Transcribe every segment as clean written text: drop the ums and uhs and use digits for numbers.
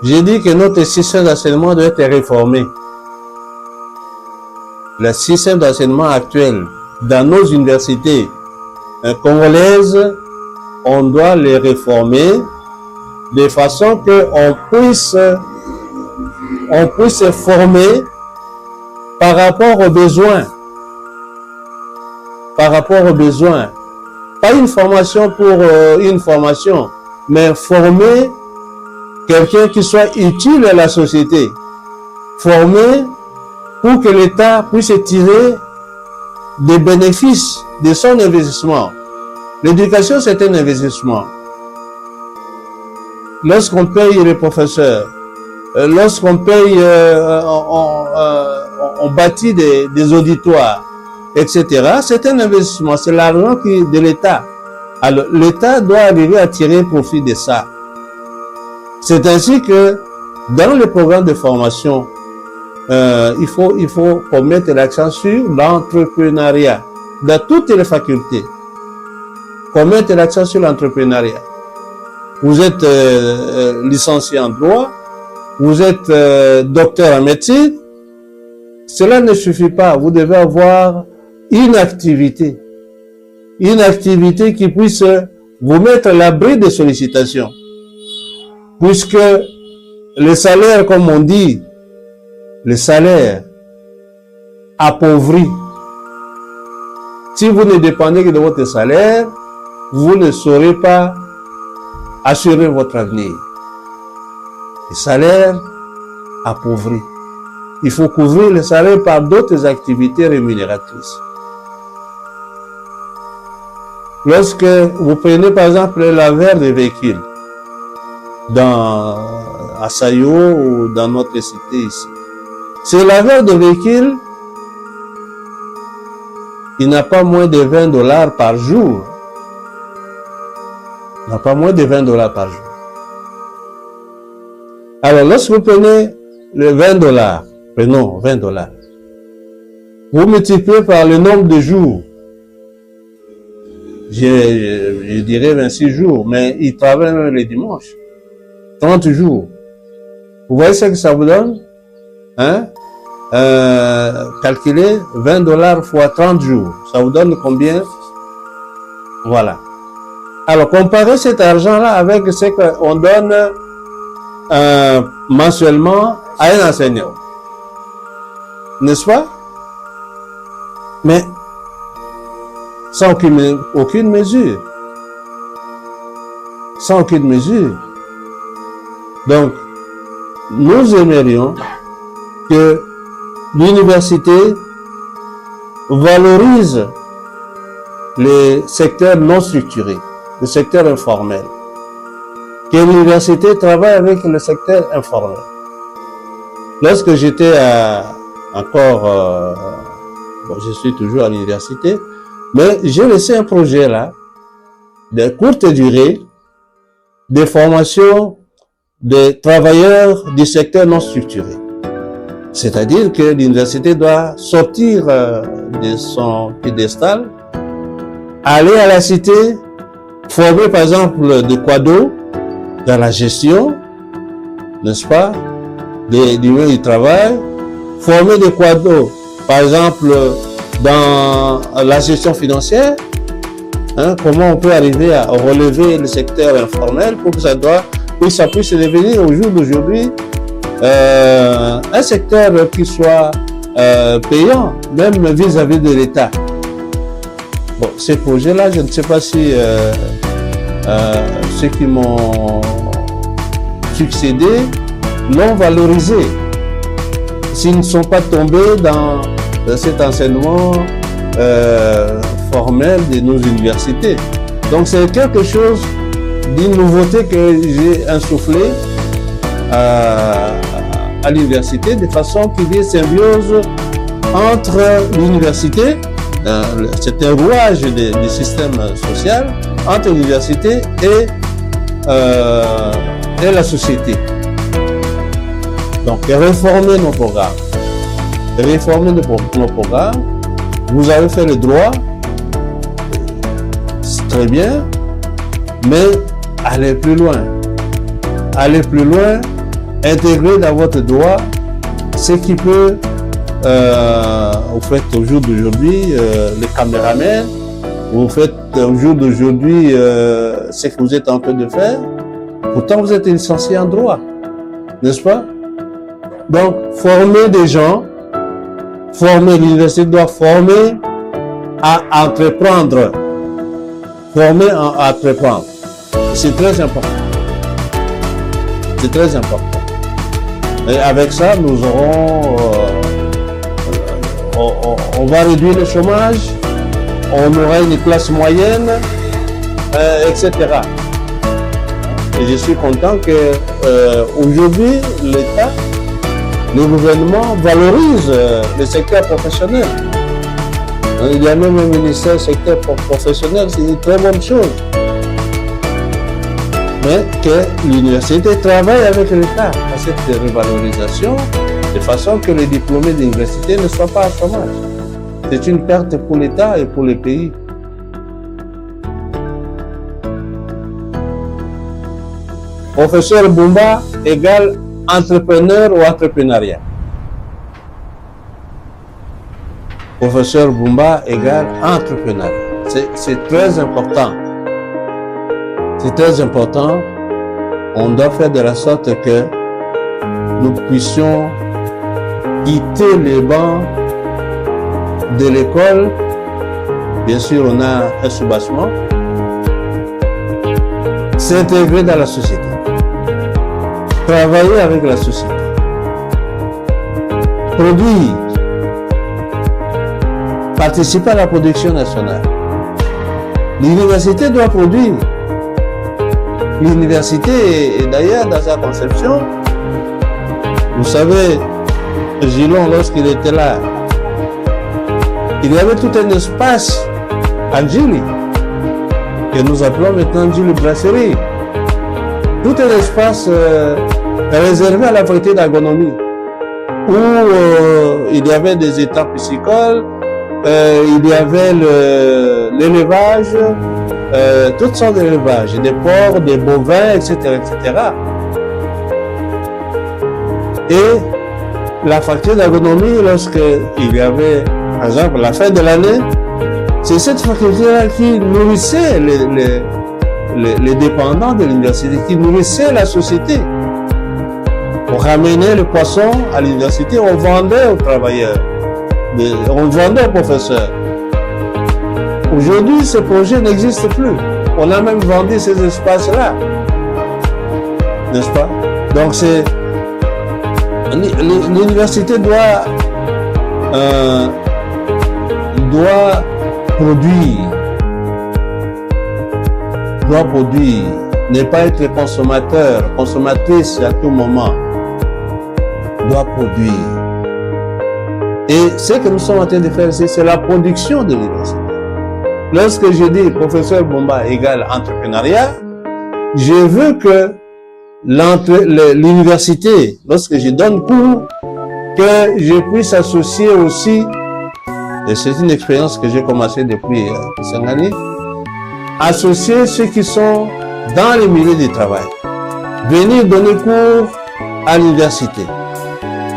J'ai dit que notre système d'enseignement doit être réformé. Le système d'enseignement actuel dans nos universités congolaises, on doit les réformer de façon qu'on puisse se former par rapport aux besoins. Par rapport aux besoins. Pas une formation pour une formation, mais former quelqu'un qui soit utile à la société. Former pour que l'État puisse tirer des bénéfices de son investissement. L'éducation, c'est un investissement. Lorsqu'on paye les professeurs, lorsqu'on paye, on bâtit des auditoires, etc., c'est un investissement, c'est l'argent de l'État. Alors, l'État doit arriver à tirer profit de ça. C'est ainsi que, dans les programmes de formation, il faut qu'on mette l'accent sur l'entrepreneuriat, dans toutes les facultés. Qu'on mette l'accent sur l'entrepreneuriat. Vous êtes licencié en droit, vous êtes docteur en médecine, cela ne suffit pas. Vous devez avoir une activité qui puisse vous mettre à l'abri des sollicitations. Puisque le salaire, comme on dit, le salaire appauvrit. Si vous ne dépendez que de votre salaire, vous ne saurez pas assurer votre avenir. Le salaire appauvrit. Il faut couvrir le salaire par d'autres activités rémunératrices. Lorsque vous prenez par exemple le laveur de véhicules à Sayo ou dans notre cité ici, ce laveur de véhicules, il n'a pas moins de $20 par jour. Il n'a pas moins de $20 par jour. Alors, lorsque vous prenez le $20, prenons $20, vous multipliez par le nombre de jours, je dirais 26 jours, mais il travaille même les dimanches, 30 jours. Vous voyez ce que ça vous donne? Hein? Calculez $20 fois 30 jours. Ça vous donne combien? Voilà. Alors, comparez cet argent-là avec ce qu'on donne mensuellement à un enseignant. N'est-ce pas? Mais sans aucune mesure. Sans aucune mesure. Donc, nous aimerions que l'université valorise les secteurs non structurés, le secteur informel. Que l'université travaille avec le secteur informel. Lorsque j'étais je suis toujours à l'université, mais j'ai laissé un projet là, de courte durée, de formation des travailleurs du secteur non structuré. C'est-à-dire que l'université doit sortir de son piédestal, aller à la cité, former par exemple des quados dans la gestion, n'est-ce pas, du milieu du travail, former des quados par exemple dans la gestion financière, comment on peut arriver à relever le secteur informel pour que ça puisse devenir au jour d'aujourd'hui un secteur qui soit payant, même vis-à-vis de l'État. Bon, ces projets-là, je ne sais pas si ceux qui m'ont succédé l'ont valorisé, s'ils ne sont pas tombés dans cet enseignement formel de nos universités. Donc c'est quelque chose d'une nouveauté que j'ai insufflé à l'université, de façon qu'il y ait symbiose entre l'université, c'est un rouage du système social, entre l'université et la société. Donc réformer nos programmes. Réformer nos programmes. Vous avez fait le droit, c'est très bien, mais allez plus loin. Allez plus loin intégrer dans votre droit ce qui peut, vous faites au jour d'aujourd'hui, les caméramens, vous faites au jour d'aujourd'hui ce que vous êtes en train de faire. Pourtant, vous êtes licencié en droit, n'est-ce pas? Donc, former des gens, l'université doit former à entreprendre. Former à entreprendre. C'est très important. C'est très important. Et avec ça, nous aurons, on va réduire le chômage, on aura une classe moyenne, etc. Et je suis content que aujourd'hui, l'État, le gouvernement valorise le secteur professionnel. Il y a même un ministère secteur professionnel, c'est une très bonne chose. Mais que l'université travaille avec l'État à cette revalorisation, de façon que les diplômés d'université ne soient pas à chômage. C'est une perte pour l'État et pour le pays. Professeur Bumba égale entrepreneur ou entrepreneuriat. Professeur Bumba égale entrepreneuriat. C'est très important. C'est très important. On doit faire de la sorte que nous puissions quitter les bancs de l'école. Bien sûr, on a un soubassement. S'intégrer dans la société. Travailler avec la société. Produire. Participer à la production nationale. L'université doit produire. L'université est d'ailleurs dans sa conception. Vous savez, Gilon, lorsqu'il était là, il y avait tout un espace à Djili, que nous appelons maintenant Djili Brasserie. Tout un espace réservé à la faculté d'agronomie, où il y avait des étangs piscicoles, il y avait l'élevage, toutes sortes d'élevages, des porcs, des bovins, etc., etc. Et la faculté d'agronomie, lorsqu'il y avait, par exemple, la fin de l'année, c'est cette faculté-là qui nourrissait les dépendants de l'université, qui nourrissait la société. On ramenait le poisson à l'université, on vendait aux travailleurs, on vendait aux professeurs. Aujourd'hui, ce projet n'existe plus. On a même vendu ces espaces-là. N'est-ce pas? Donc, l'université doit produire. Doit produire. Ne pas être consommatrice à tout moment. Doit produire. Et ce que nous sommes en train de faire ici, c'est la production de l'université. Lorsque je dis professeur Bumba égale entrepreneuriat, je veux que l'université, lorsque je donne cours, que je puisse associer aussi, et c'est une expérience que j'ai commencé depuis 5 années, associer ceux qui sont dans les milieux du travail, venir donner cours à l'université,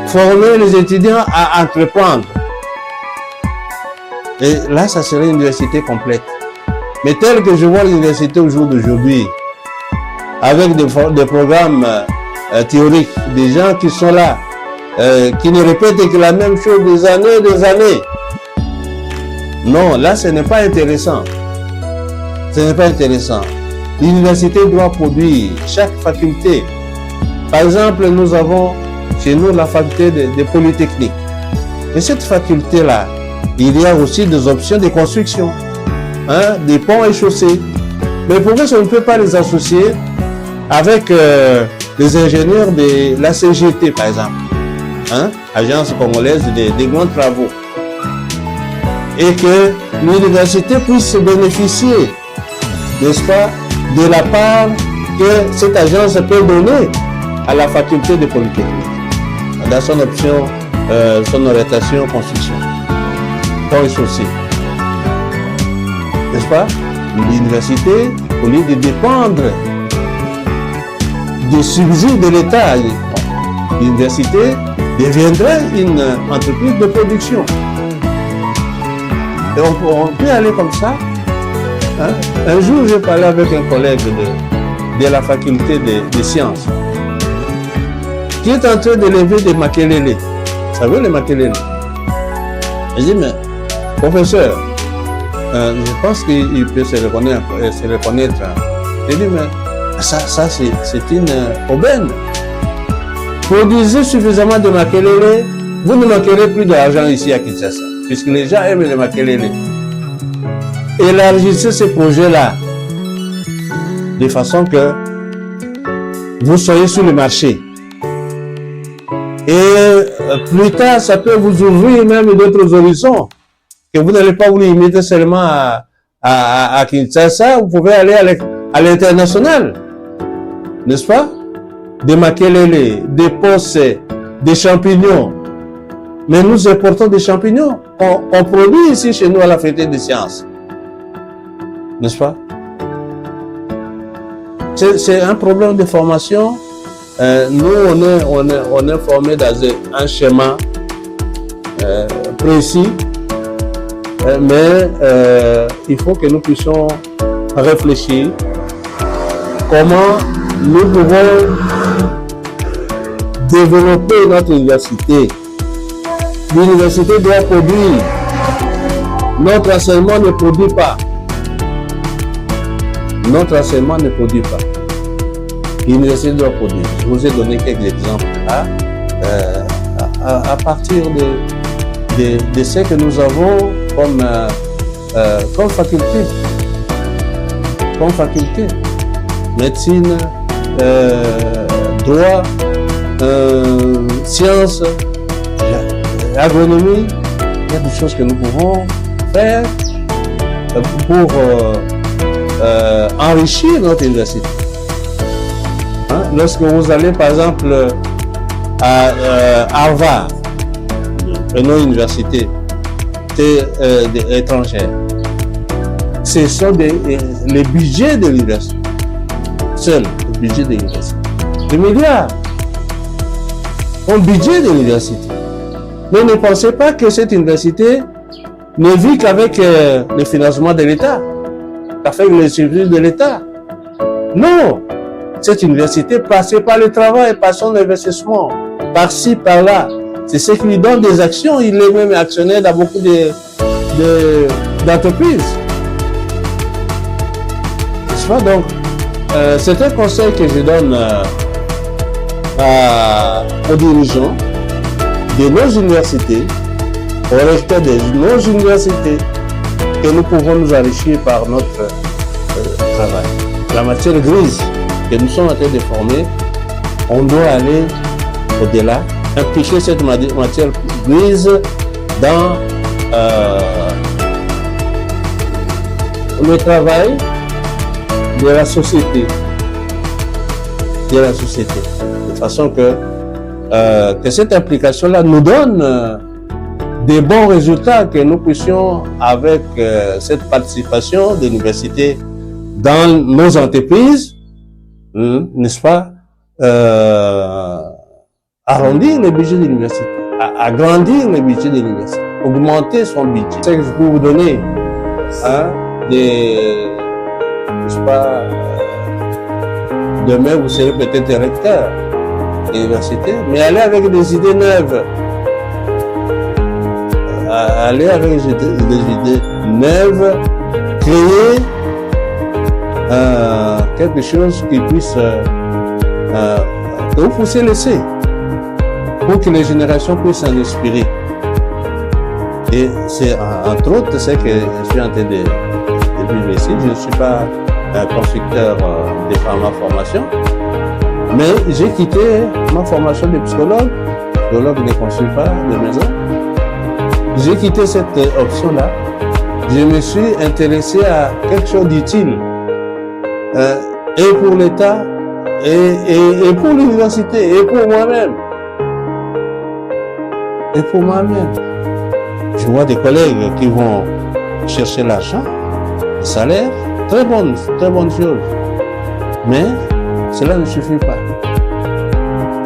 former les étudiants à entreprendre. Et là, ça serait une université complète. Mais telle que je vois l'université au jour d'aujourd'hui, avec des programmes théoriques, des gens qui sont là, qui ne répètent que la même chose des années et des années. Non, là, ce n'est pas intéressant. Ce n'est pas intéressant. L'université doit produire, chaque faculté. Par exemple, nous avons chez nous la faculté de Polytechnique. Et cette faculté-là, il y a aussi des options de construction, des ponts et chaussées. Mais pourquoi on ne peut pas les associer avec les ingénieurs de la CGT, par exemple, Agence congolaise des grands travaux, et que l'université puisse bénéficier, n'est-ce pas, de la part que cette agence peut donner à la faculté de Polytechnique, dans son option, son orientation construction. Pont et chaussées. N'est-ce pas? L'université, au lieu de dépendre des subsides de l'État, l'université deviendrait une entreprise de production. Et on peut aller comme ça. Hein? Un jour, j'ai parlé avec un collègue de la faculté des sciences qui est en train d'élever des makelele. Vous savez les makelele? Je dis, mais professeur, je pense qu'il peut se reconnaître. Je dis, mais ça c'est une aubaine. Produisez suffisamment de makelele, vous ne manquerez plus d'argent ici à Kinshasa, puisque les gens aiment les makelele. Élargissez ces projets-là, de façon que vous soyez sur le marché. Et plus tard, ça peut vous ouvrir même d'autres horizons, que vous n'allez pas vous limiter seulement à Kinshasa, vous pouvez aller à l'international, n'est-ce pas? Des makelele, des possets, des champignons. Mais nous importons des champignons. On produit ici chez nous à la Faculté des sciences. N'est-ce pas? C'est un problème de formation. Nous, on est formé dans un schéma précis, mais il faut que nous puissions réfléchir comment nous pouvons développer notre université. L'université doit produire. Notre enseignement ne produit pas. Notre enseignement ne produit pas. L'université doit produire. Je vous ai donné quelques exemples là, à partir de ce que nous avons comme faculté. Comme faculté. Médecine, droit, sciences, agronomie. Il y a des choses que nous pouvons faire pour enrichir notre université. Hein? Lorsque vous allez par exemple à Harvard, une université étrangère, ce sont les budgets de l'université. Seul le budget de l'université. Des milliards. Un budget de l'université. Mais ne pensez pas que cette université ne vit qu'avec le financement de l'État, qu'avec les services de l'État. Non! Cette université passe par le travail, par son investissement, par-ci, par-là. C'est ce qui lui donne des actions. Il est même actionnaire dans beaucoup d'entreprises. N'est-ce pas? Donc, c'est un conseil que je donne aux dirigeants de nos universités, aux recteurs de nos universités, que nous pouvons nous enrichir par notre travail. La matière grise que nous sommes en train de former, on doit aller au-delà, impliquer cette matière grise dans le travail de la société. De façon que cette implication-là nous donne des bons résultats, que nous puissions, avec cette participation de l'université dans nos entreprises, n'est-ce pas, arrondir le budget de l'université, agrandir le budget de l'université, augmenter son budget. C'est ce que je peux vous donner, n'est-ce pas, demain vous serez peut-être recteur de l'université, mais allez avec des idées neuves. Aller avec des idées neuves, créer quelque chose qui puisse que vous puissiez laisser pour que les générations puissent s'en inspirer. Et c'est entre autres ce que je suis en train de vivre ici. Je ne suis pas un constructeur de ma formation, mais j'ai quitté ma formation de psychologue. Psychologue ne construit pas de maison. J'ai quitté cette option-là. Je me suis intéressé à quelque chose d'utile, et pour l'État, et pour l'université, et pour moi-même. Et pour moi-même. Je vois des collègues qui vont chercher l'argent, le salaire, très bonne chose. Mais cela ne suffit pas.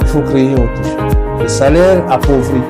Il faut créer autre chose. Le salaire appauvrit.